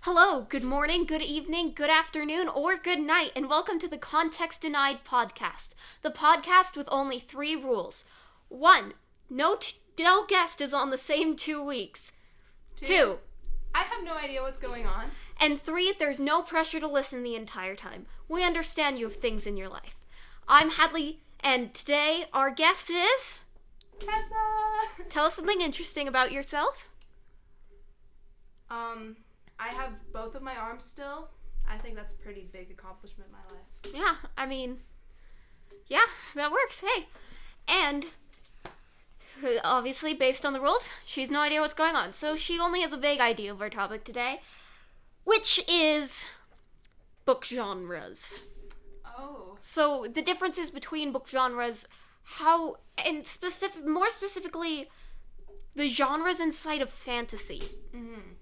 Hello, good morning, good evening, good afternoon, or good night, and welcome to the Context Denied podcast. The podcast with only 3 rules. 1. No guest is on the same 2 weeks. 2. I have no idea what's going on. And 3. There's no pressure to listen the entire time. We understand you have things in your life. I'm Hadley, and today our guest is... Tessa! Tell us something interesting about yourself. I have both of my arms still. I think that's a pretty big accomplishment in my life. Yeah, that works, hey. And, obviously, based on the rules, she has no idea what's going on. So she only has a vague idea of our topic today, which is book genres. Oh. So the differences between book genres, more specifically, the genres inside of fantasy. Mm-hmm.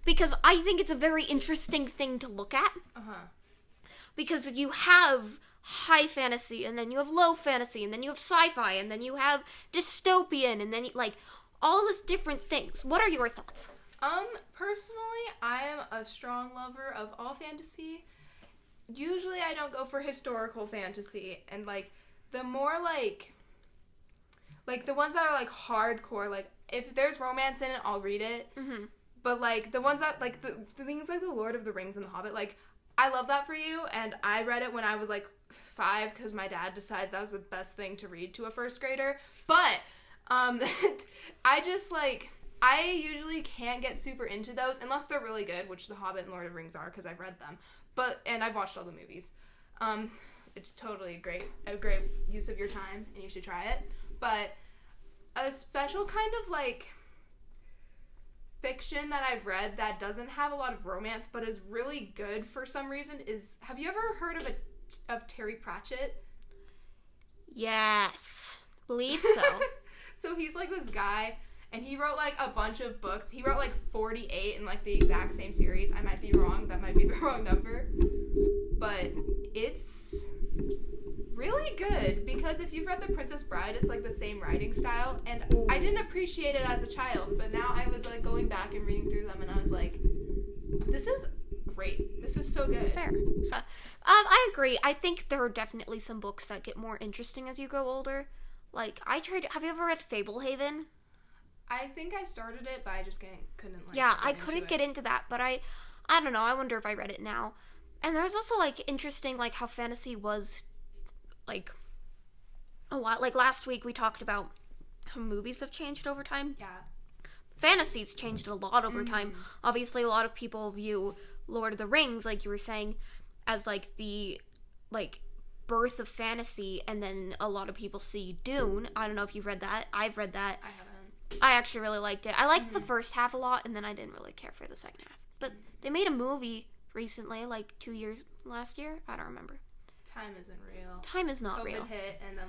Because I think it's a very interesting thing to look at. Uh-huh. Because you have high fantasy, and then you have low fantasy, and then you have sci-fi, and then you have dystopian, and then, all these different things. What are your thoughts? Personally, I am a strong lover of all fantasy. Usually I don't go for historical fantasy, and, the more, the ones that are, hardcore, if there's romance in it, I'll read it. Mm-hmm. But, the ones that, the things like The Lord of the Rings and The Hobbit, I love that for you, and I read it when I was, 5, because my dad decided that was the best thing to read to a first grader. But, I just, I usually can't get super into those, unless they're really good, which The Hobbit and Lord of the Rings are, because I've read them. And I've watched all the movies. It's totally a great use of your time, and you should try it. But a special kind of, fiction that I've read that doesn't have a lot of romance but is really good for some reason is, have you ever heard of Terry Pratchett? Yes. Believe so. So he's this guy, and he wrote a bunch of books. He wrote 48 in the exact same series. I might be wrong. That might be the wrong number. But it's really good, because if you've read The Princess Bride, it's the same writing style, and I didn't appreciate it as a child, but now I was going back and reading through them, and I was this is great. This is so good. It's fair. So, I agree. I think there are definitely some books that get more interesting as you grow older. Have you ever read Fablehaven? I think I started it, but I just couldn't I couldn't get into that, but I don't know, I wonder if I read it now. And there's also interesting how fantasy was a lot. Last week we talked about how movies have changed over time. Yeah. Fantasy's changed a lot over time. Obviously, a lot of people view Lord of the Rings, like you were saying, as the birth of fantasy, and then a lot of people see Dune. I don't know if you've read that. I've read that. I haven't. I actually really liked it. I liked the first half a lot, and then I didn't really care for the second half. But they made a movie recently, 2 years last year. I don't remember. Time isn't real. Time is not COVID real. COVID hit, and then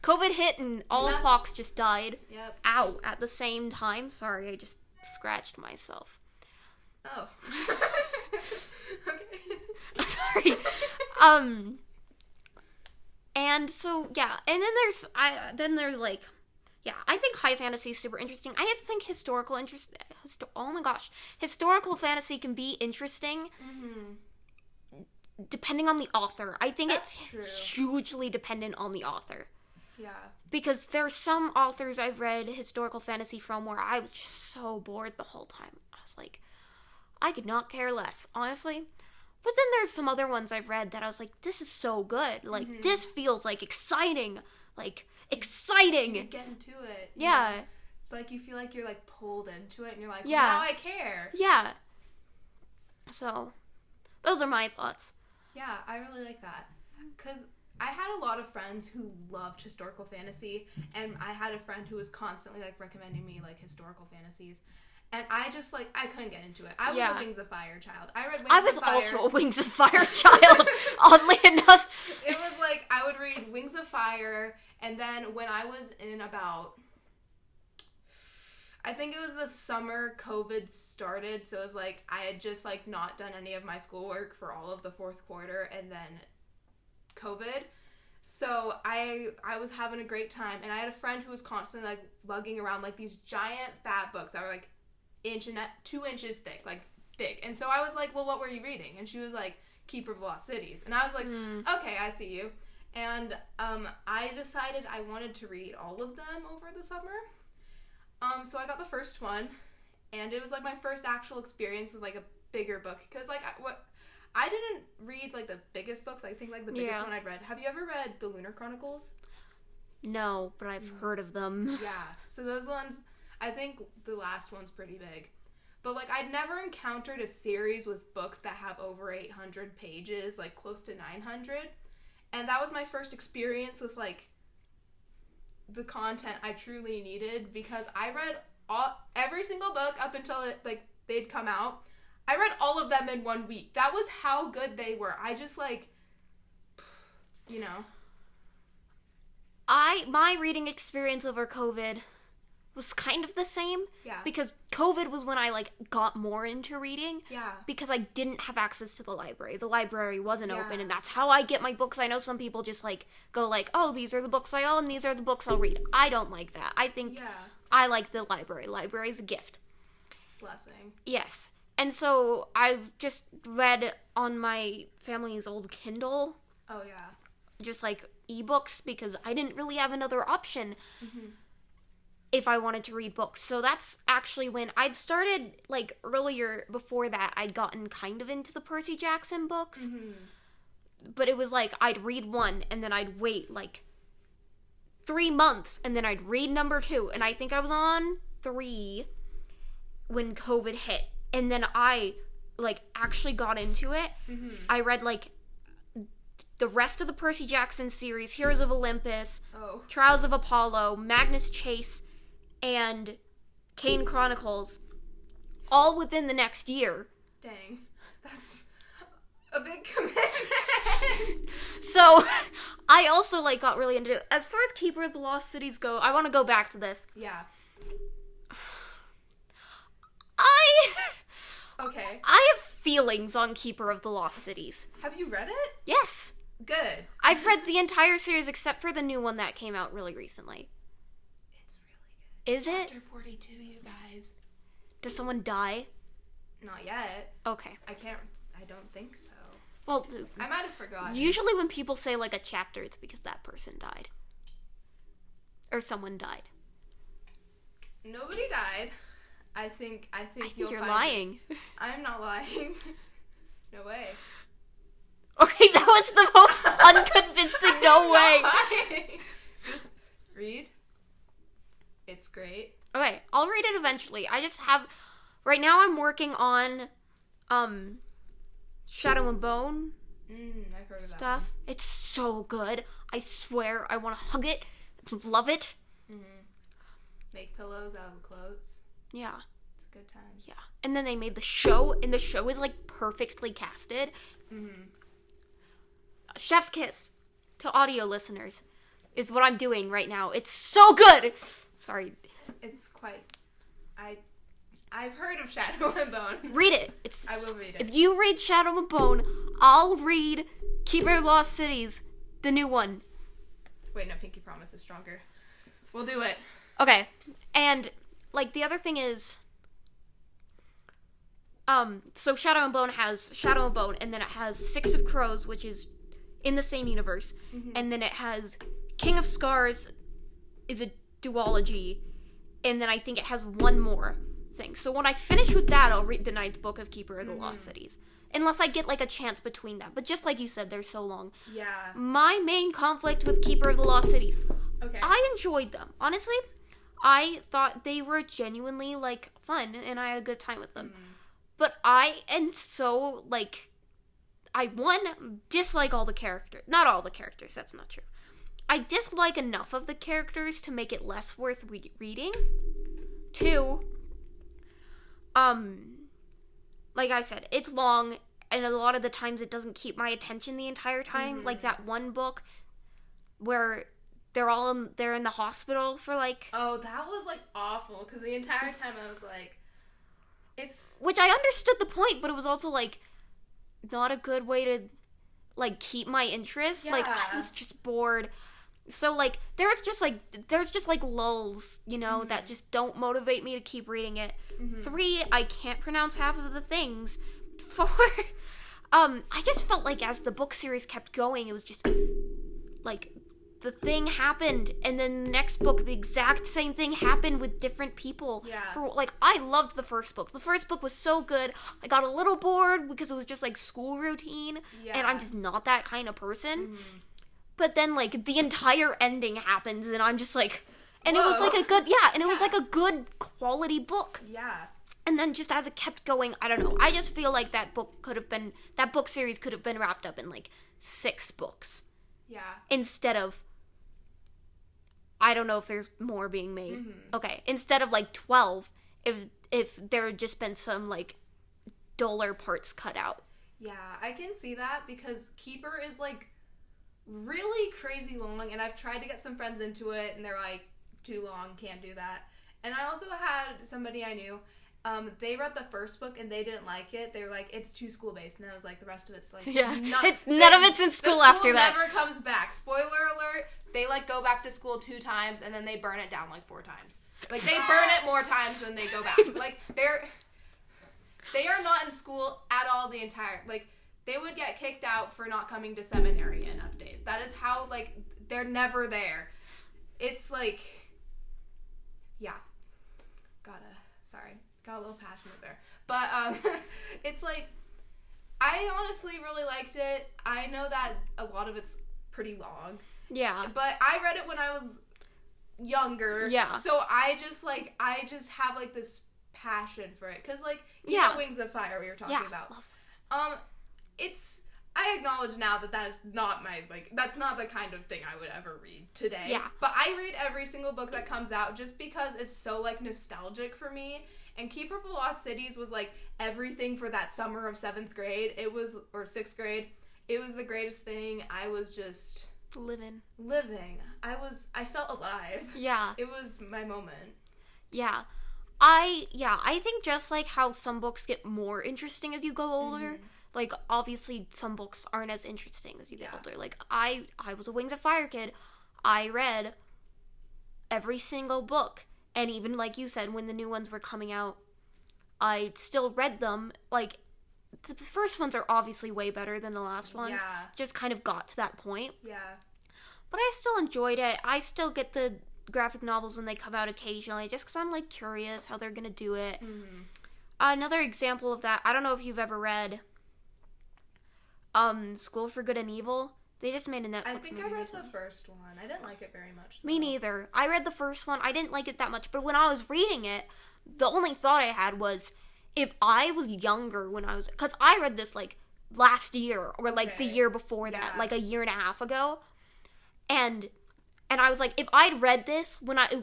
COVID hit, and all clocks just died. Yep. Ow! At the same time. Sorry, I just scratched myself. Oh. Okay. Sorry. And so yeah, and then there's I think high fantasy is super interesting. I think historical fantasy can be interesting. Mm-hmm. Depending on the author. I think That's it's true. Hugely dependent on the author. Yeah. Because there are some authors I've read historical fantasy from where I was just so bored the whole time. I was I could not care less, honestly. But then there's some other ones I've read that I was this is so good. This feels exciting. Exciting! You get into it. Yeah. It's you feel you're pulled into it, and you're yeah. Now I care. Yeah. So, those are my thoughts. Yeah, I really like that. Because I had a lot of friends who loved historical fantasy, and I had a friend who was constantly, recommending me, historical fantasies. And I just, I couldn't get into it. I was a Wings of Fire child. I read Wings of Fire. I was also a Wings of Fire child, oddly enough. It was, I would read Wings of Fire, and then when I was in about... I think it was the summer COVID started, so it was I had just not done any of my schoolwork for all of the fourth quarter, and then COVID. So I was having a great time, and I had a friend who was constantly lugging around these giant fat books that were 2 inches thick, big. And so I was like, well, what were you reading? And she was like, Keeper of the Lost Cities. And I was like, okay, I see you. And I decided I wanted to read all of them over the summer. So I got the first one, and it was like my first actual experience with like a bigger book. Because like I didn't read like the biggest books. I think like the biggest one I'd read. Have you ever read The Lunar Chronicles? No, but I've heard of them. Yeah. So those ones, I think the last one's pretty big. But, like, I'd never encountered a series with books that have over 800 pages, like, close to 900. And that was my first experience with, like, the content I truly needed, because I read every single book up until, they'd come out. I read all of them in 1 week. That was how good they were. I just, like, you know. My reading experience over COVID was kind of the same. Yeah. Because COVID was when I, like, got more into reading. Yeah. Because I didn't have access to the library. The library wasn't open, and that's how I get my books. I know some people just, like, go, like, oh, these are the books I own, these are the books I'll read. I don't like that. I think I like the library. Library's a gift. Blessing. Yes. And so I've just read on my family's old Kindle. Oh, yeah. Just, like, ebooks, because I didn't really have another option. If I wanted to read books. So that's actually when I'd started, like, earlier before that, I'd gotten kind of into the Percy Jackson books. But it was like, I'd read one, and then I'd wait, like, 3 months, and then I'd read number 2. And I think I was on 3 when COVID hit. And then I, like, actually got into it. I read, like, the rest of the Percy Jackson series, Heroes of Olympus, Trials of Apollo, Magnus Chase, and Kane Chronicles, all within the next year. Dang. That's a big commitment. So, I also, like, got really into it. As far as Keeper of the Lost Cities go, I want to go back to this. Yeah. Okay. I have feelings on Keeper of the Lost Cities. Have you read it? Yes. Good. I've read the entire series except for the new one that came out really recently. It's really good. Is it? Chapter 42, you guys. Does someone die? Not yet. Okay. I don't think so. Well, I might have forgotten. Usually when people say, like, a chapter, it's because that person died. Or someone died. Nobody died. I think you're lying. I'm not lying. No way. Okay, that was the most unconvincing no way. Just read. It's great. Okay, I'll read it eventually. I just have... Right now I'm working on, Shadow and Bone I've heard of stuff. that one. It's so good. I swear I want to hug it. Love it. Make pillows out of the clothes. Yeah. It's a good time. Yeah. And then they made the show, and the show is, like, perfectly casted. Chef's kiss to audio listeners is what I'm doing right now. It's so good. Sorry. It's quite... I've heard of Shadow and Bone. Read it. I will read it. If you read Shadow and Bone, I'll read Keeper of Lost Cities, the new one. Wait, no, Pinky Promise is stronger. We'll do it. Okay. And, like, the other thing is... So Shadow and Bone has Shadow and Bone, and then it has Six of Crows, which is in the same universe. And then it has King of Scars is a duology, and then I think it has one more thing. So when I finish with that, I'll read the 9th book of Keeper of the Lost Cities. Unless I get, like, a chance between that. But just like you said, they're so long. Yeah. My main conflict with Keeper of the Lost Cities. Okay. I enjoyed them. Honestly, I thought they were genuinely, like, fun, and I had a good time with them. But I am so, like, I, dislike all the characters. Not all the characters, that's not true. I dislike enough of the characters to make it less worth reading. 2, like I said, it's long, and a lot of the times it doesn't keep my attention the entire time. Like that one book where they're in the hospital for, like... Oh, that was, like, awful, because the entire time I was like, it's... Which I understood the point, but it was also, like, not a good way to, like, keep my interest. Yeah. Like, I was just bored. So, like, there's just like lulls, you know, that just don't motivate me to keep reading it. 3, I can't pronounce half of the things. 4, I just felt like as the book series kept going, it was just, like, the thing happened, and then the next book, the exact same thing happened with different people. Yeah. I loved the first book. The first book was so good. I got a little bored because it was just, like, school routine, and I'm just not that kind of person. But then, like, the entire ending happens, and I'm just like... And Whoa. It was, like, a good... Yeah, and it was, like, a good quality book. Yeah. And then just as it kept going, I don't know. I just feel like that book series could have been wrapped up in, like, 6 books. Yeah. Instead of... I don't know if there's more being made. Okay. Instead of, like, 12, if there had just been some, like, duller parts cut out. Yeah, I can see that because Keeper is, like, really crazy long, and I've tried to get some friends into it, and they're like, too long, can't do that. And I also had somebody I knew, they read the first book, and they didn't like it. They were like, it's too school-based, and I was like, the rest of it's, like, none of it's in school after that. The school never comes back. Spoiler alert, they, like, go back to school 2 times, and then they burn it down, like, 4 times. Like, they burn it more times than they go back. Like, they are not in school at all the entire, like, they would get kicked out for not coming to seminary enough days. That is how, like, they're never there. It's, like, yeah. Got a little passionate there. But, it's, like, I honestly really liked it. I know that a lot of it's pretty long. Yeah. But I read it when I was younger. Yeah. So I just have, like, this passion for it. Because, like, you know Wings of Fire we were talking about. Love I acknowledge now that is not that's not the kind of thing I would ever read today. Yeah. But I read every single book that comes out just because it's so, like, nostalgic for me. And Keeper of the Lost Cities was, like, everything for that summer of 7th grade. Or 6th grade. It was the greatest thing. I was just... Living. I felt alive. Yeah. It was my moment. Yeah. I think just like how some books get more interesting as you go older, like, obviously some books aren't as interesting as you get older. Like, I was a Wings of Fire kid. I read every single book. And even, like you said, when the new ones were coming out, I still read them. Like, the first ones are obviously way better than the last ones. Yeah. Just kind of got to that point. Yeah. But I still enjoyed it. I still get the graphic novels when they come out occasionally, just because I'm, like, curious how they're going to do it. Another example of that, I don't know if you've ever read School for Good and Evil. They just made a Netflix movie. I think I read recently. the first one. I didn't like it very much, though. Me neither. I read the first one. I didn't like it that much. But when I was reading it, the only thought I had was, if I was younger when I was... Because I read this, like, last year. Or, like, the year before that. Like, a year and a half ago. And I was like, if I'd read this when I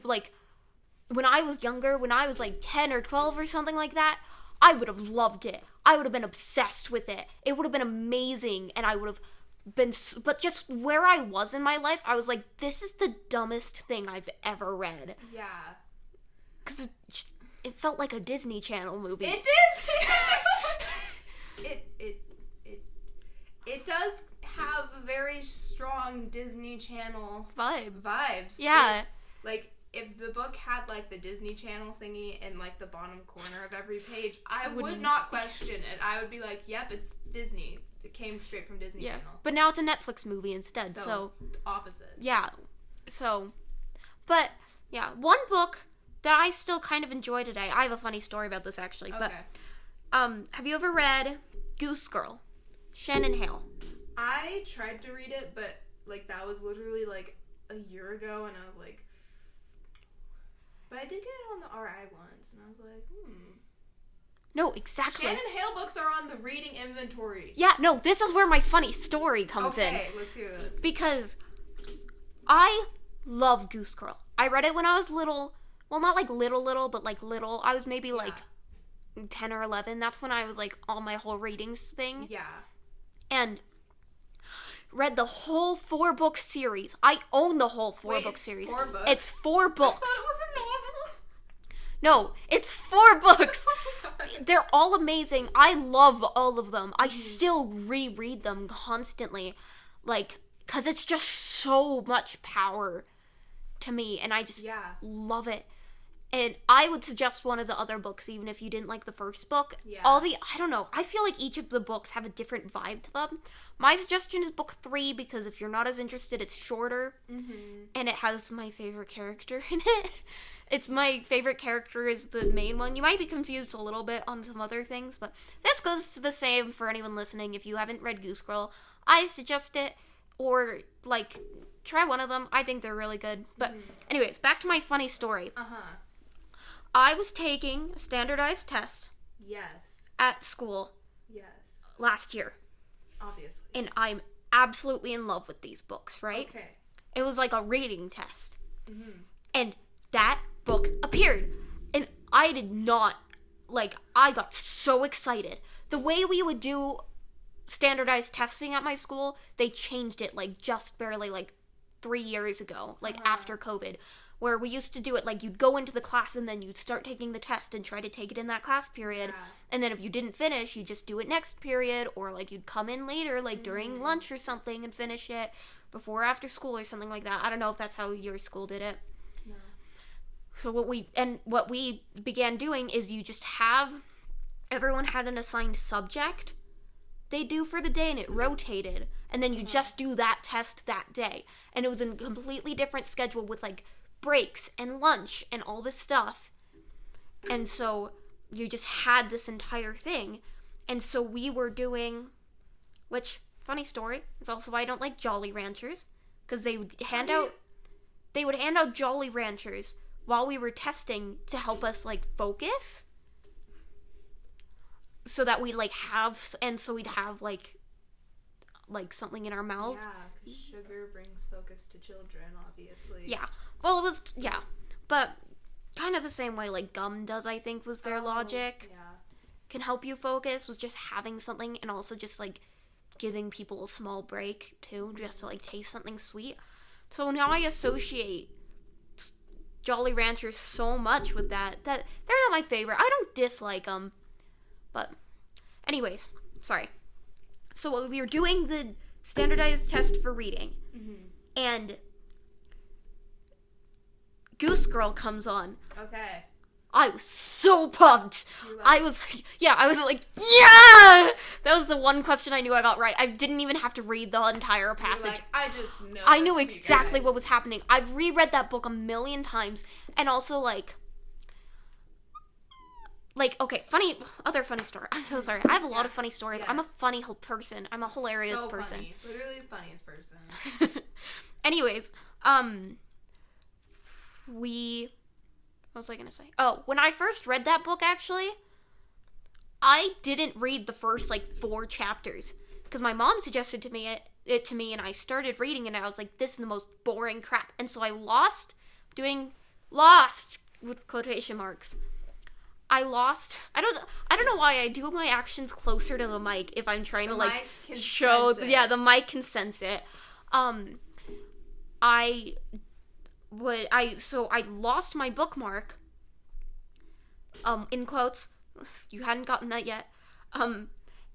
was younger, when I was, like, 10 or 12 or something like that, I would have loved it. I would have been obsessed with it. It would have been amazing. And I would have... but just where I was in my life, I was like, this is the dumbest thing I've ever read. Yeah. Because it felt like a Disney Channel movie. It did! It does have very strong Disney Channel vibes. Yeah. If the book had, like, the Disney Channel thingy in, like, the bottom corner of every page, I would not question it. I would be like, yep, it's Disney. It came straight from Disney Channel. But now it's a Netflix movie instead, so opposites. Yeah. So, but, yeah, one book that I still kind of enjoy today. I have a funny story about this, actually. Okay. But, have you ever read Goose Girl? Shannon Hale. I tried to read it, but, like, that was literally, like, a year ago, and I was like... But I did get it on the RI once, and I was like, No, exactly. Shannon Hale books are on the reading inventory. Yeah, no, this is where my funny story comes in. Okay, let's hear this. Because I love Goose Girl. I read it when I was little. Well, not like little, but like little. I was maybe like 10 or 11. That's when I was like on my whole readings thing. Yeah. And read the whole 4-book series. I own the whole 4-book series. 4 books? It's 4 books. I thought it was a novel. No, it's 4 books. They're all amazing. I love all of them. I still reread them constantly. Like, because it's just so much power to me, and I just love it. And I would suggest one of the other books, even if you didn't like the first book. Yeah. I don't know, I feel like each of the books have a different vibe to them. My suggestion is book 3, because if you're not as interested, it's shorter, and it has my favorite character in it. It's my favorite character is the main one. You might be confused a little bit on some other things, but this goes to the same for anyone listening. If you haven't read Goose Girl, I suggest it, or, like, try one of them. I think they're really good. But anyways, back to my funny story. I was taking a standardized test at school last year. Obviously. And I'm absolutely in love with these books, right? Okay. It was like a reading test. And that book appeared. And I did not, like, I got so excited. The way we would do standardized testing at my school, they changed it, like, just barely, like, 3 years ago, like, after COVID. Where we used to do it, like, you'd go into the class and then you'd start taking the test and try to take it in that class period. And then if you didn't finish, you just do it next period. Or, like, you'd come in later, like, during lunch or something and finish it before or after school or something like that. I don't know if that's how your school did it. No. So what we began doing is you just have, everyone had an assigned subject they do for the day, and it rotated. And then you just do that test that day. And it was a completely different schedule with, like, breaks and lunch and all this stuff. And so you just had this entire thing. And so we were doing, which, funny story, is also why I don't like Jolly Ranchers, because they would hand out Jolly Ranchers while we were testing to help us, like, focus, so that we, like, have, and so we'd have, like something in our mouth. Yeah, because sugar brings focus to children, obviously. Yeah. Well, it was, but kind of the same way, like, gum does, I think, was their logic. Yeah. Can help you focus, was just having something, and also just, like, giving people a small break, too, just to, like, taste something sweet. So now I associate Jolly Ranchers so much with that they're not my favorite. I don't dislike them. But, anyways, sorry. So we were doing the standardized test for reading, and Goose Girl comes on. Okay. I was so pumped. I was like, yeah! That was the one question I knew I got right. I didn't even have to read the entire passage. Like, I just know. I knew exactly what was happening. I've reread that book a million times, and also, like, okay, other funny story. I'm so sorry. I have a lot of funny stories. Yes. I'm a funny person. I'm a hilarious person. Funny. Literally the funniest person. Anyways, what was I gonna say? Oh, when I first read that book, actually, I didn't read the first, like, 4 chapters, because my mom suggested it to me, and I started reading, and I was like, this is the most boring crap, and so I lost with quotation marks. I don't know why I do my actions closer to the mic if I'm trying to, like, show. Yeah, the mic can sense it. I lost my bookmark. In quotes. You hadn't gotten that yet.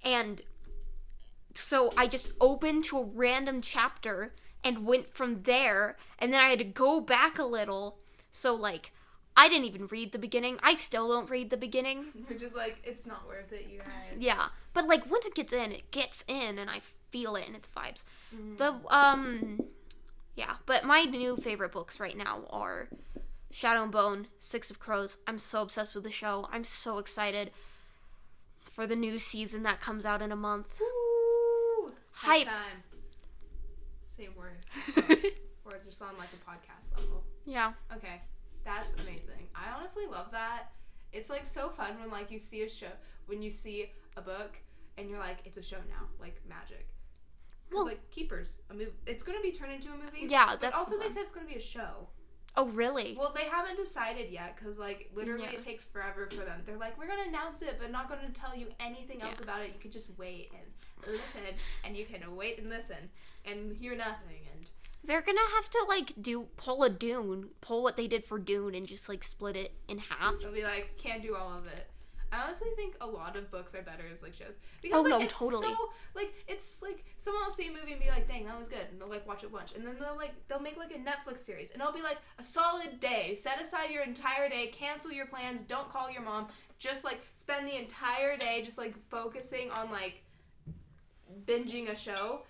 And so I just opened to a random chapter and went from there, and then I had to go back a little. So, like, I didn't even read the beginning. I still don't read the beginning. You're just like, it's not worth it, you guys. Yeah. But, like, once it gets in, and I feel it, and it's vibes. Yeah. But my new favorite books right now are Shadow and Bone, Six of Crows. I'm so obsessed with the show. I'm so excited for the new season that comes out in a month. Woo! Hype. Time. Say word. Words are still on, like, a podcast level. Yeah. Okay. That's amazing. I honestly love that. It's, like, so fun when, like, you see a book, and you're like, it's a show now. Like, magic. Because, like, Keepers, a movie. It's going to be turned into a movie. Yeah, but that's also fun. They said it's going to be a show. Oh, really? Well, they haven't decided yet, because, like, literally it takes forever for them. They're like, we're going to announce it, but not going to tell you anything else about it. You can just wait and listen, and you can wait and listen, and hear nothing, and... They're gonna have to, like, pull what they did for Dune and just, like, split it in half. They'll be like, can't do all of it. I honestly think a lot of books are better as, like, shows. Because, it's totally. so, it's, someone will see a movie and be like, dang, that was good, and they'll, watch it once, and then they'll make, a Netflix series, and it'll be, a solid day. Set aside your entire day, cancel your plans, don't call your mom, just, spend the entire day just, focusing on, binging a show.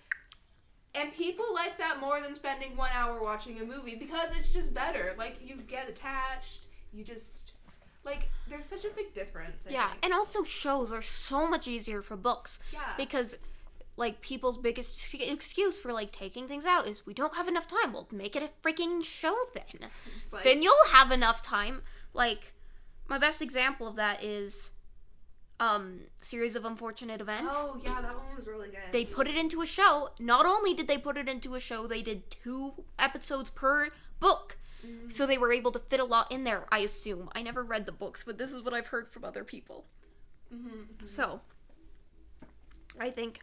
And people like that more than spending 1 hour watching a movie, because it's just better. You get attached, you just... there's such a big difference, I think. And also shows are so much easier for books. Yeah. Because, people's biggest excuse for, taking things out is, we don't have enough time. Well, make it a freaking show then. Then you'll have enough time. My best example of that is, Series of Unfortunate Events. Oh, yeah, that one was really good. They put it into a show. Not only did they put it into a show, they did 2 episodes per book. So they were able to fit a lot in there, I assume. I never read the books, but this is what I've heard from other people. So, I think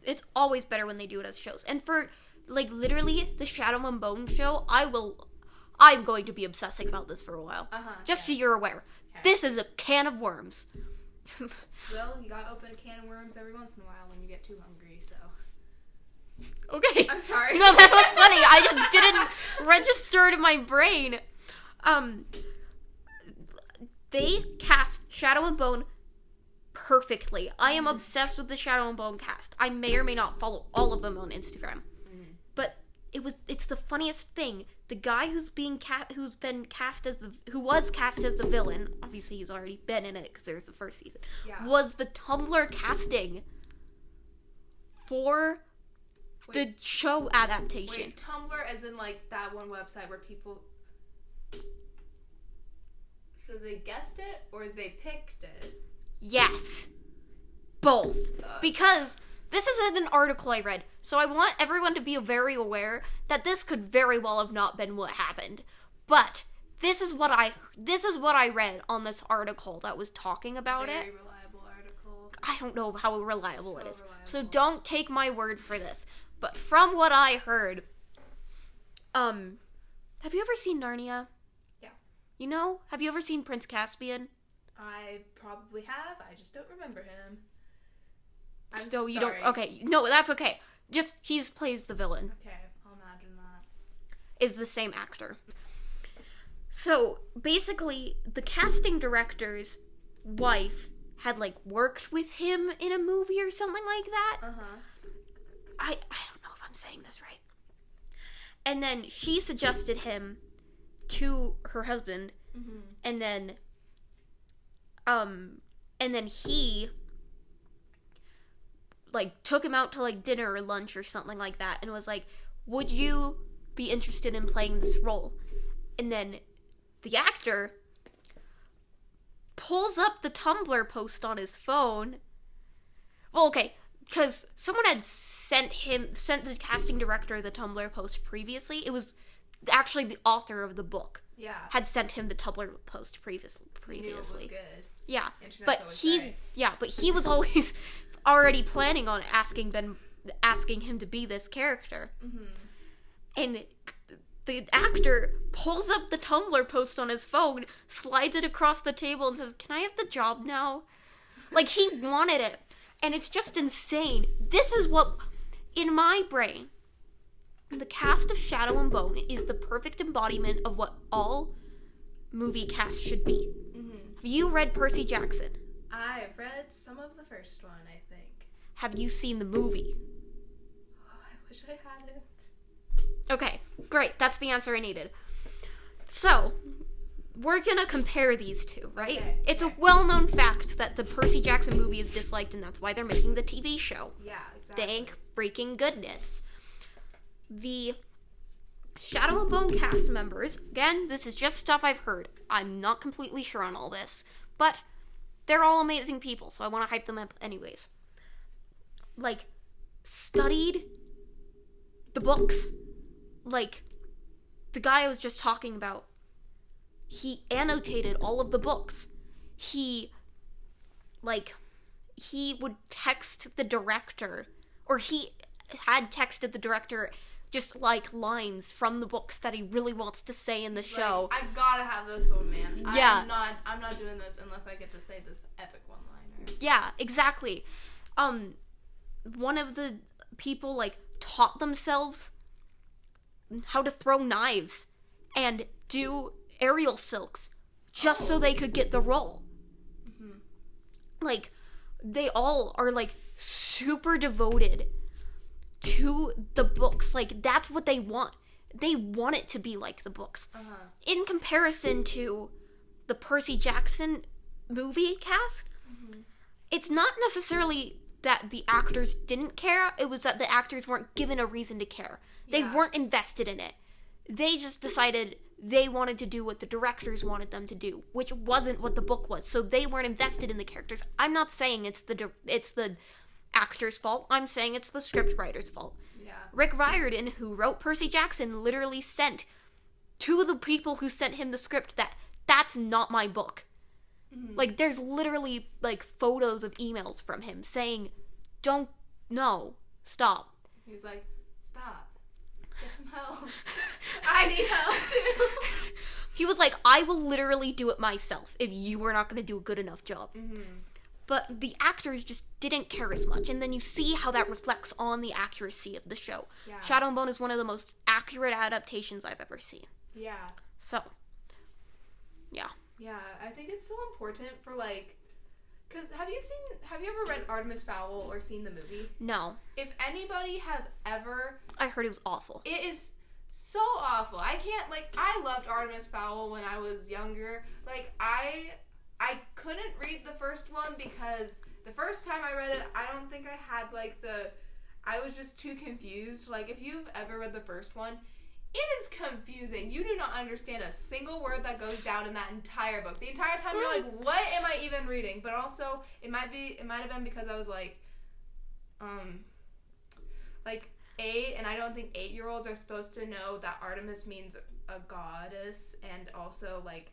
it's always better when they do it as shows. And for, literally, the Shadow and Bone show, I'm going to be obsessing about this for a while. So you're aware. Okay. This is a can of worms. Well, you gotta open a can of worms every once in a while when you get too hungry, so... Okay. I'm sorry. No, that was funny. I just didn't register it in my brain. They cast Shadow and Bone perfectly. I am obsessed with the Shadow and Bone cast. I may or may not follow all of them on Instagram. But it's the funniest thing. The guy who was cast as the villain, obviously he's already been in it because there's the first season, was the Tumblr casting for the show adaptation. Wait, Tumblr as in, that one website where people... So they guessed it, or they picked it? Yes. Both. Because this is an article I read, so I want everyone to be very aware that this could very well have not been what happened. But this is what I read on this article that was talking about Very it. reliable article. I don't know how reliable it is. Reliable. So don't take my word for this. But from what I heard, have you ever seen Narnia? Yeah. Have you ever seen Prince Caspian? I probably have. I just don't remember him. So you don't... Okay, no, that's okay. Just, he plays the villain. Okay, I'll imagine that. Is the same actor. So, basically, the casting director's wife had, worked with him in a movie or something like that. I don't know if I'm saying this right. And then she suggested him to her husband, and then he, took him out to, dinner or lunch or something like that, and was like, would you be interested in playing this role? And then the actor pulls up the Tumblr post on his phone. Well, okay, because someone had sent the casting director the Tumblr post previously. It was actually the author of the book. Yeah. Had sent him the Tumblr post previously. He knew it was good. Yeah. Internet's but he was always already planning on asking him to be this character. And the actor pulls up the Tumblr post on his phone, slides it across the table, and says, "Can I have the job now?" He wanted it. And it's just insane. This is what, in my brain, the cast of Shadow and Bone is the perfect embodiment of what all movie casts should be. Have you read Percy Jackson? I've read some of the first one, I think. Have you seen the movie? Oh, I wish I hadn't. Okay, great. That's the answer I needed. So, we're gonna compare these two, right? Okay, it's a well-known fact that the Percy Jackson movie is disliked, and that's why they're making the TV show. Yeah, exactly. Thank freaking goodness. The Shadow and Bone cast members, again, this is just stuff I've heard. I'm not completely sure on all this, but they're all amazing people, so I want to hype them up anyways. Studied the books. The guy I was just talking about, he annotated all of the books. He would text the director, or he had texted the director just like lines from the books that he really wants to say in the show. Like, I gotta have this one, man. Yeah. I'm not doing this unless I get to say this epic one-liner. Yeah, exactly. One of the people, like, taught themselves how to throw knives and do aerial silks just so they could get the role. Mm-hmm. Like, they all are, like, super devoted to the books. Like, that's what they want. They want it to be like the books. Uh-huh. In comparison to the Percy Jackson movie cast, it's not necessarily that the actors didn't care, it was that the actors weren't given a reason to care. They weren't invested in it. They just decided they wanted to do what the directors wanted them to do, which wasn't what the book was. So they weren't invested in the characters. I'm not saying it's the actor's fault. I'm saying it's the scriptwriter's fault. Yeah. Rick Riordan, who wrote Percy Jackson, literally sent to the people who sent him the script that that's not my book. Mm-hmm. Like, there's literally, like, photos of emails from him saying, stop. He's like, stop. Get some help. I need help, too. He was like, I will literally do it myself if you are not going to do a good enough job. Mm-hmm. But the actors just didn't care as much, and then you see how that reflects on the accuracy of the show. Yeah. Shadow and Bone is one of the most accurate adaptations I've ever seen. Yeah. So, yeah. Yeah, I think it's so important for, like, because have you ever read Artemis Fowl or seen the movie? No. If anybody has ever... I heard it was awful. It is so awful. I can't, like, I loved Artemis Fowl when I was younger. Like, I couldn't read the first one because the first time I read it, I don't think I had, like, I was just too confused. Like, if you've ever read the first one, it is confusing. You do not understand a single word that goes down in that entire book. The entire time you're like, what am I even reading? But also, it might have been because I was like 8, and I don't think 8-year-olds are supposed to know that Artemis means a goddess, and also, like,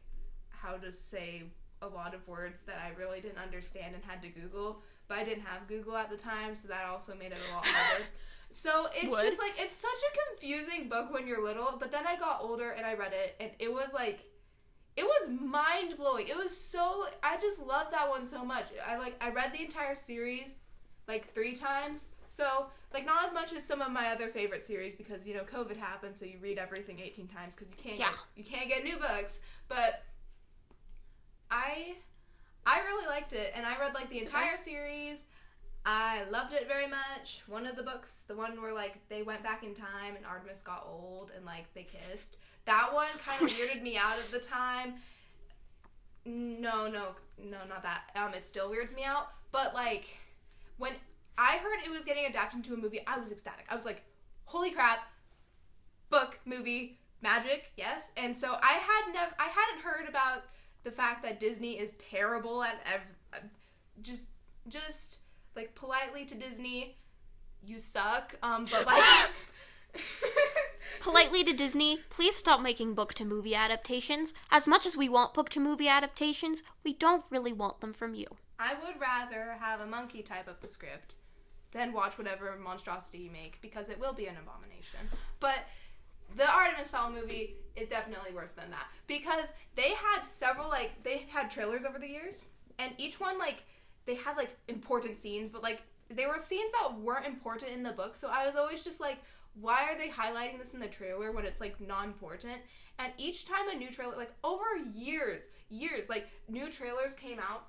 how to say a lot of words that I really didn't understand and had to Google. But I didn't have Google at the time, so that also made it a lot harder. So it's just, like, it's such a confusing book when you're little, but then I got older and I read it, and it was, like, it was mind-blowing. It was so, I just loved that one so much. I read the entire series, like, 3 times, so, like, not as much as some of my other favorite series, because, you know, COVID happened, so you read everything 18 times, because you can't get new books, but I really liked it, and I read, like, the entire series. I loved it very much. One of the books, the one where, like, they went back in time and Artemis got old and, like, they kissed. That one kind of weirded me out at the time. No, not that. It still weirds me out. But, like, when I heard it was getting adapted into a movie, I was ecstatic. I was like, holy crap. Book, movie, magic, yes. And so I hadn't heard about the fact that Disney is terrible at just like, politely to Disney, you suck, but, like... Politely to Disney, please stop making book-to-movie adaptations. As much as we want book-to-movie adaptations, we don't really want them from you. I would rather have a monkey type up the script than watch whatever monstrosity you make, because it will be an abomination. But the Artemis Fowl movie is definitely worse than that, because they had several, like, they had trailers over the years, and each one, like, they had, like, important scenes, but, like, they were scenes that weren't important in the book, so I was always just like, why are they highlighting this in the trailer when it's, like, not important? And each time a new trailer, like, over years, like, new trailers came out,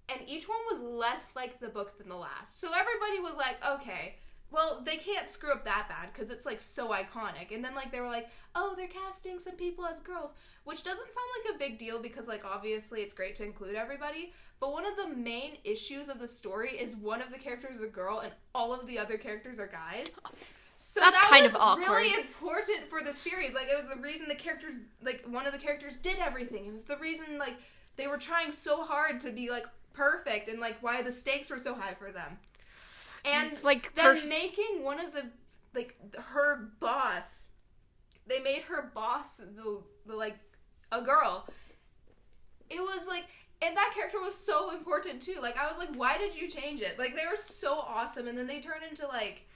and each one was less like the book than the last. So everybody was like, okay, well, they can't screw up that bad, because it's, like, so iconic. And then, like, they were like, oh, they're casting some people as girls, which doesn't sound like a big deal, because, like, obviously it's great to include everybody. But one of the main issues of the story is one of the characters is a girl and all of the other characters are guys. So that's that kind was of awkward. Really important for the series. Like, it was the reason the characters, like, one of the characters did everything. It was the reason, like, they were trying so hard to be, like, perfect, and, like, why the stakes were so high for them. And it's like them making one of the, like, her boss, they made her boss the like, a girl. It was, like, and that character was so important, too. Like, I was like, why did you change it? Like, they were so awesome, and then they turned into, like,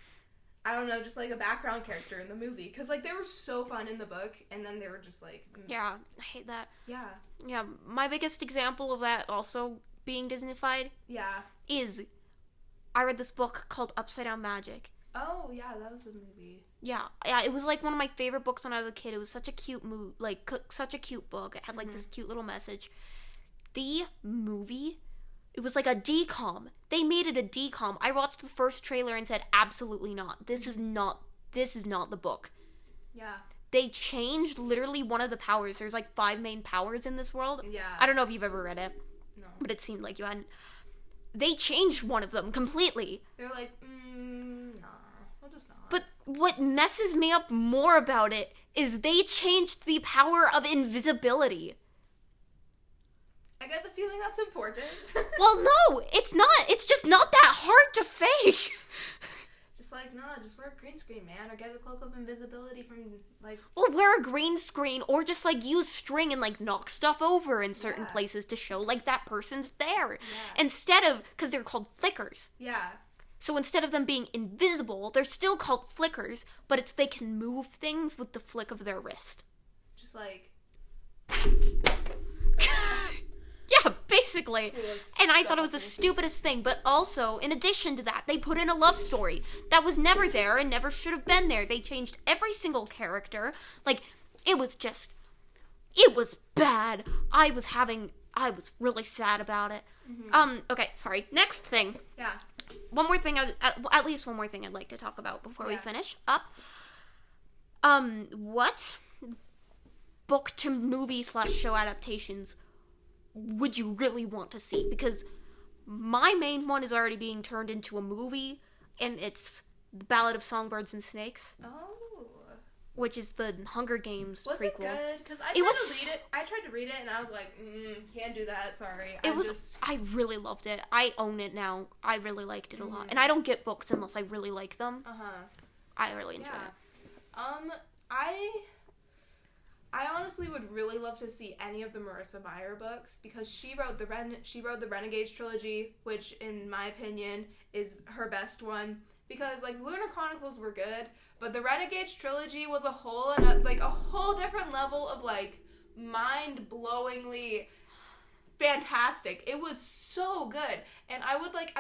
I don't know, just like a background character in the movie. Because like they were so fun in the book, and then they were just like... Yeah, I hate that. Yeah. Yeah, my biggest example of that also being Disneyfied Yeah. is I read this book called Upside Down Magic. Oh, yeah, that was a movie. Yeah, it was like one of my favorite books when I was a kid. It was such a cute such a cute book. It had like this cute little message. The movie, it was like a DCOM. They made it a DCOM. I watched the first trailer and said, absolutely not. This is not the book. Yeah. They changed literally one of the powers. There's like 5 main powers in this world. Yeah. I don't know if you've ever read it. No. But it seemed like you hadn't. They changed one of them completely. They're like, nah, we'll just not. But what messes me up more about it is they changed the power of invisibility. I get the feeling that's important. Well, no, it's not. It's just not that hard to fake. Just like, nah, just wear a green screen, man, or get a cloak of invisibility from, like... Well, wear a green screen, or just, like, use string and, like, knock stuff over in certain Yeah. places to show, like, that person's there. Yeah. Instead of, because they're called flickers. Yeah. So instead of them being invisible, they're still called flickers, but it's they can move things with the flick of their wrist. Just like... Yeah, basically. And I thought it was the stupidest thing, but also, in addition to that, they put in a love story that was never there and never should have been there. They changed every single character. Like, it was bad. I was really sad about it. Okay, sorry. Next thing. Yeah. One more thing, at least one more thing I'd like to talk about before we finish up. What book to movie / show adaptations would you really want to see? Because my main one is already being turned into a movie, and it's The Ballad of Songbirds and Snakes, Oh. which is the Hunger Games Was prequel. it good? Because I tried to read it, and I was like, can't do that, sorry. I really loved it. I own it now. I really liked it a lot. And I don't get books unless I really like them. I really enjoyed it. I honestly would really love to see any of the Marissa Meyer books, because she wrote the Renegades trilogy, which in my opinion is her best one. Because like Lunar Chronicles were good, but the Renegades trilogy was a whole different level of like mind-blowingly fantastic. It was so good, and I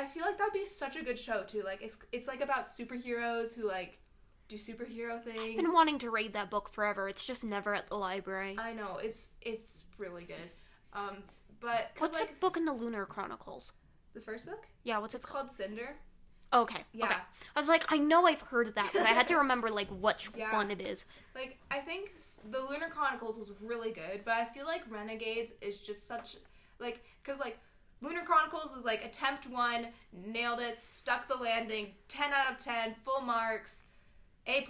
feel like that'd be such a good show too. Like it's like about superheroes who like do superhero things. I've been wanting to read that book forever. It's just never at the library. I know, it's really good. But what's like, the book in the Lunar Chronicles? the first book? Yeah, what's it It's called? called Cinder. Okay. Yeah. Okay. I was like, I know I've heard of that, but I had to remember like which one it is. Like, I think the Lunar Chronicles was really good, but I feel like Renegades is just such like, because like Lunar Chronicles was like attempt 1, nailed it, stuck the landing, 10 out of 10, full marks, A+,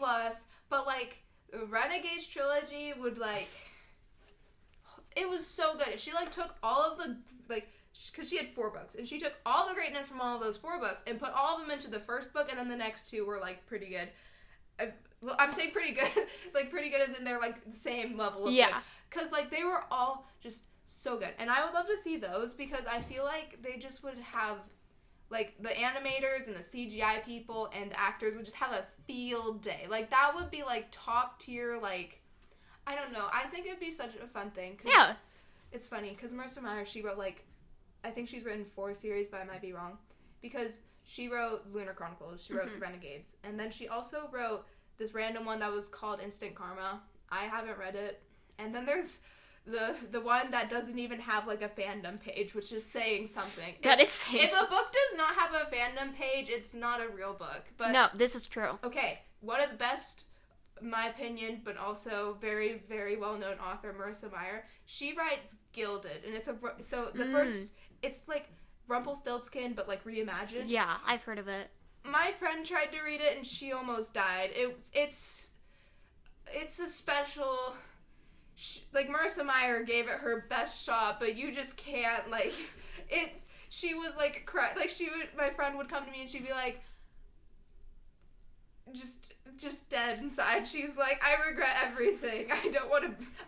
but like the Renegades trilogy would like, it was so good. She like took all of the like, because she had 4 books, and she took all the greatness from all of those 4 books and put all of them into the first book, and then the next 2 were like pretty good. I'm saying pretty good, like pretty good as in they're like the same level of good. Because like they were all just so good, and I would love to see those, because I feel like they just would have, like the animators and the CGI people and the actors would just have a field day. Like that would be like top tier, like, I don't know. I think it would be such a fun thing. Yeah. It's funny, because Marissa Meyer, she wrote like, I think she's written 4 series, but I might be wrong. Because she wrote Lunar Chronicles, she wrote The Renegades, and then she also wrote this random one that was called Instant Karma. I haven't read it. And then there's the one that doesn't even have like a fandom page, which is saying something. That is saying If a book does not have a fandom page, it's not a real book. But no, this is true. okay, one of the best, in my opinion, but also very, very well-known author, Marissa Meyer, she writes Gilded, and first, it's like Rumpelstiltskin, but like reimagined. Yeah, I've heard of it. My friend tried to read it, and she almost died. It's a special, like Marissa Meyer gave it her best shot, but you just can't, like, she was like, like my friend would come to me and she'd be like, just dead inside. She's like, I regret everything.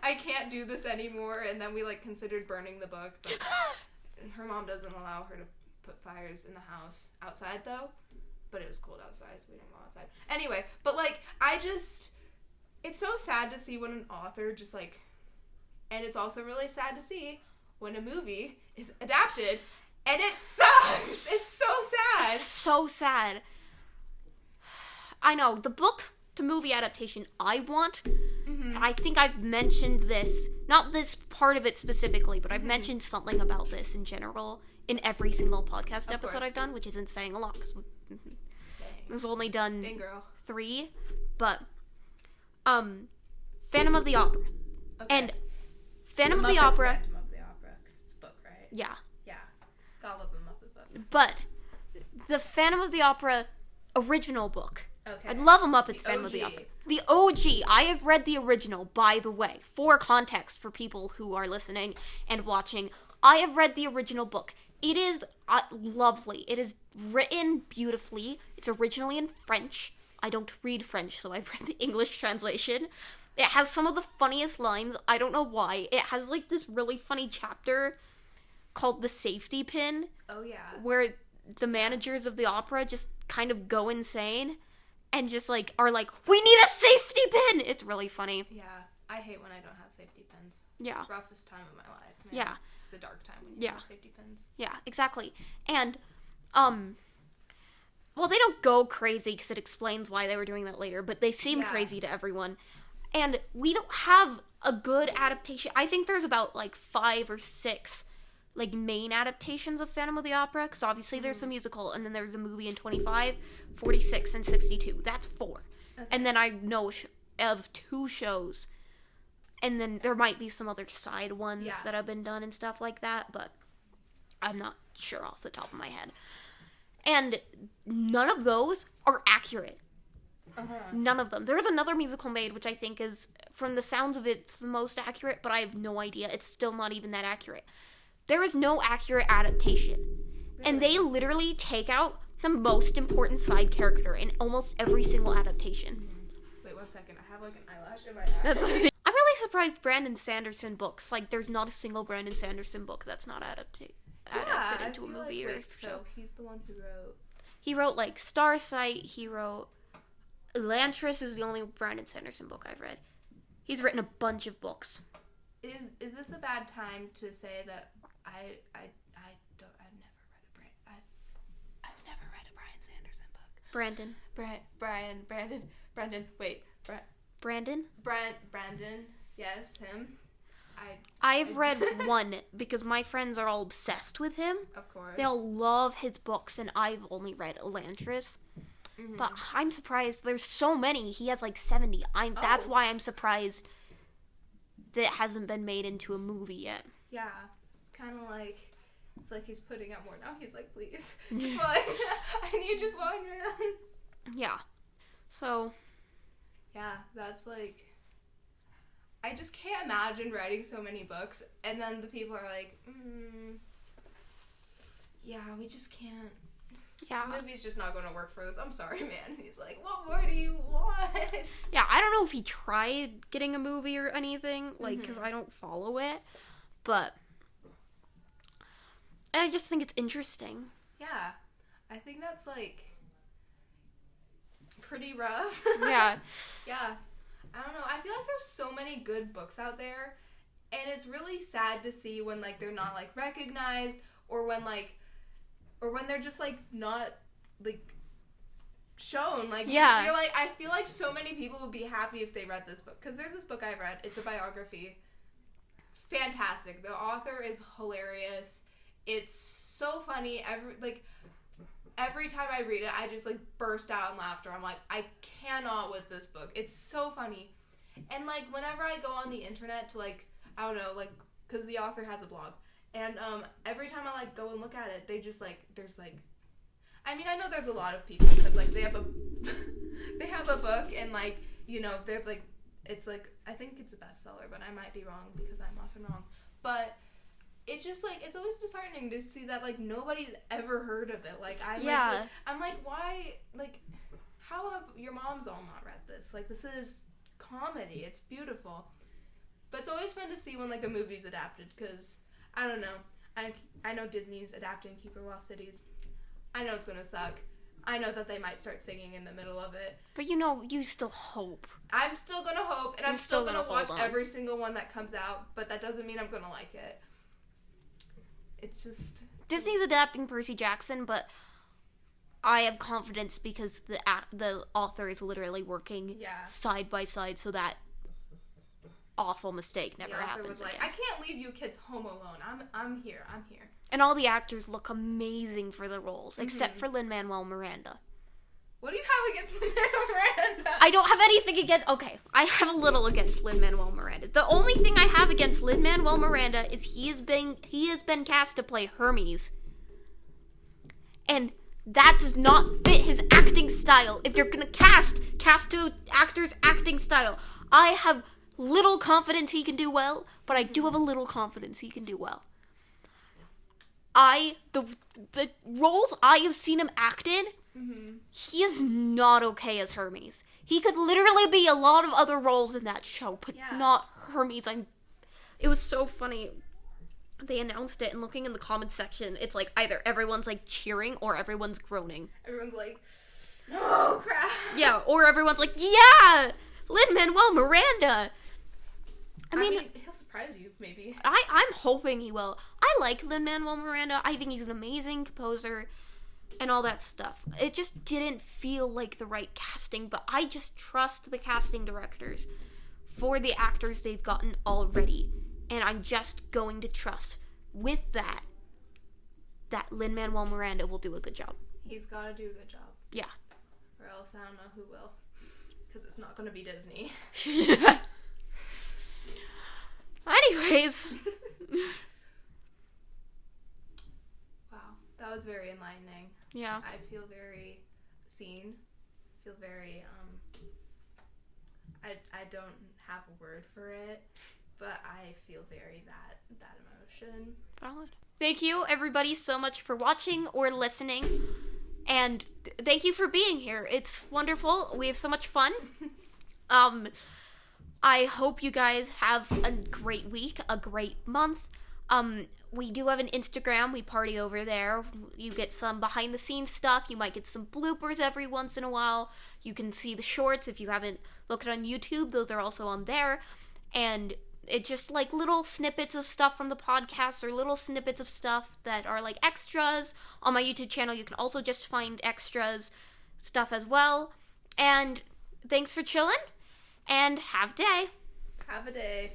I can't do this anymore. And then we like considered burning the book, but her mom doesn't allow her to put fires in the house. Outside though, but it was cold outside, so we didn't go outside. Anyway, but, like, it's so sad to see when an author just, like, and it's also really sad to see when a movie is adapted, and it sucks! It's so sad! It's so sad. I know, the book to movie adaptation I want, I think I've mentioned this, not this part of it specifically, but I've mentioned something about this in general in every single podcast episode I've done, which isn't saying a lot, because we've only done 3, but, Phantom of the Opera. Okay. And Phantom of the Opera... Phantom of the Opera, because it's a book, right? Yeah. Yeah. Gotta love the Muppet books. But, the Phantom of the Opera original book... Okay. I love a Muppets Phantom of the Opera. The OG. I have read the original, by the way. For context, for people who are listening and watching, I have read the original book. It is lovely. It is written beautifully. It's originally in French. I don't read French, so I've read the English translation. It has some of the funniest lines. I don't know why. It has, like, this really funny chapter called The Safety Pin. Oh, yeah. Where the managers of the opera just kind of go insane. And just, like, are like, we need a safety pin! It's really funny. Yeah. I hate when I don't have safety pins. Yeah. Roughest time of my life, man. Yeah. It's a dark time when you have safety pins. Yeah, exactly. And, well, they don't go crazy, because it explains why they were doing that later, but they seem crazy to everyone. And we don't have a good adaptation. I think there's about, like, 5 or 6, like, main adaptations of Phantom of the Opera, because obviously there's the musical, and then there's a movie in 25, 46, and 62. That's 4. Okay. And then I know of 2 shows, and then there might be some other side ones that have been done and stuff like that, but I'm not sure off the top of my head. And none of those are accurate. None of them. There was another musical made, which I think is, from the sounds of it, it's the most accurate, but I have no idea. It's still not even that accurate. There is no accurate adaptation. Really? And they literally take out the most important side character in almost every single adaptation. Wait 1 second. I have, like, an eyelash in my eye. I'm really surprised Brandon Sanderson books, like, there's not a single Brandon Sanderson book that's not adapted into a movie or show. So he's the one who wrote... He wrote, like, Starsight. He wrote... Elantris is the only Brandon Sanderson book I've read. He's written a bunch of books. Is this a bad time to say that I've never read a Brandon Sanderson book. Brandon. Brandon. Wait. Brandon? Brandon. Yes, him. I've read one because my friends are all obsessed with him. Of course. They all love his books, and I've only read Elantris. Mm-hmm. But I'm surprised. There's so many. He has like 70. That's why I'm surprised that it hasn't been made into a movie yet. Yeah. It's kind of like... It's like he's putting out more now. He's like, please, just one. I need just one, man. Yeah. So. Yeah, that's like... I just can't imagine writing so many books, and then the people are like, yeah, we just can't. Yeah. The movie's just not going to work for this. I'm sorry, man. He's like, what more do you want? Yeah, I don't know if he tried getting a movie or anything, like, because I don't follow it, but I just think it's interesting. Yeah. I think that's, like, pretty rough. Yeah. Yeah. I don't know. I feel like there's so many good books out there, and it's really sad to see when, like, they're not, like, recognized, or when they're just, like, not, like, shown. Like, yeah. I feel like so many people would be happy if they read this book, because there's this book I read. It's a biography. Fantastic. The author is hilarious. It's so funny. Every time I read it, I just, like, burst out in laughter. I'm like, I cannot with this book. It's so funny. And, like, whenever I go on the internet to, like, I don't know, like, because the author has a blog. And, every time I, like, go and look at it, they just, like, there's, like, I mean, I know there's a lot of people, because, like, they have a book, and, like, you know, they're, like, it's, like, I think it's a bestseller, but I might be wrong, because I'm often wrong. But it's just, like, it's always disheartening to see that, like, nobody's ever heard of it. Like, I'm like, why, like, how have your moms all not read this? Like, this is comedy. It's beautiful. But it's always fun to see when, like, a movie's adapted, because, I don't know. I know Disney's adapting Keeper Lost Cities. I know it's gonna suck. I know that they might start singing in the middle of it. But you still hope. I'm still gonna hope, and I'm still gonna watch every single one that comes out, but that doesn't mean I'm gonna like it. It's just... Disney's adapting Percy Jackson, but I have confidence because the author is literally working side by side so that awful mistake never happens again. I can't leave you kids home alone. I'm here. And all the actors look amazing for the roles, except for Lin-Manuel Miranda. What do you have against Lin-Manuel Miranda? I don't have anything against... Okay, I have a little against Lin-Manuel Miranda. The only thing I have against Lin-Manuel Miranda is he has been cast to play Hermes. And that does not fit his acting style. If you're gonna cast to actor's acting style. I have little confidence he can do well, but I do have a little confidence he can do well. The roles I have seen him act in, he is not okay as Hermes. He could literally be a lot of other roles in that show, but not Hermes. It was so funny. They announced it, and looking in the comments section, it's like either everyone's like cheering or everyone's groaning. Everyone's like, oh crap. Yeah, or everyone's like, yeah, Lin-Manuel Miranda. I mean, he'll surprise you, maybe. I'm hoping he will. I like Lin-Manuel Miranda. I think he's an amazing composer and all that stuff. It just didn't feel like the right casting, but I just trust the casting directors for the actors they've gotten already. And I'm just going to trust with that Lin-Manuel Miranda will do a good job. He's got to do a good job. Yeah. Or else I don't know who will. Because it's not going to be Disney. Anyways. Wow. That was very enlightening. Yeah. I feel very seen. I feel very, I don't have a word for it, but I feel very that emotion. Valid. Thank you, everybody, so much for watching or listening. And thank you for being here. It's wonderful. We have so much fun. I hope you guys have a great week, a great month. We do have an Instagram. We party over there. You get some behind the scenes stuff. You might get some bloopers every once in a while. You can see the shorts if you haven't looked on YouTube. Those are also on there. And it's just like little snippets of stuff from the podcast or little snippets of stuff that are like extras. On my YouTube channel, you can also just find extras stuff as well. And thanks for chilling. And have a day. Have a day.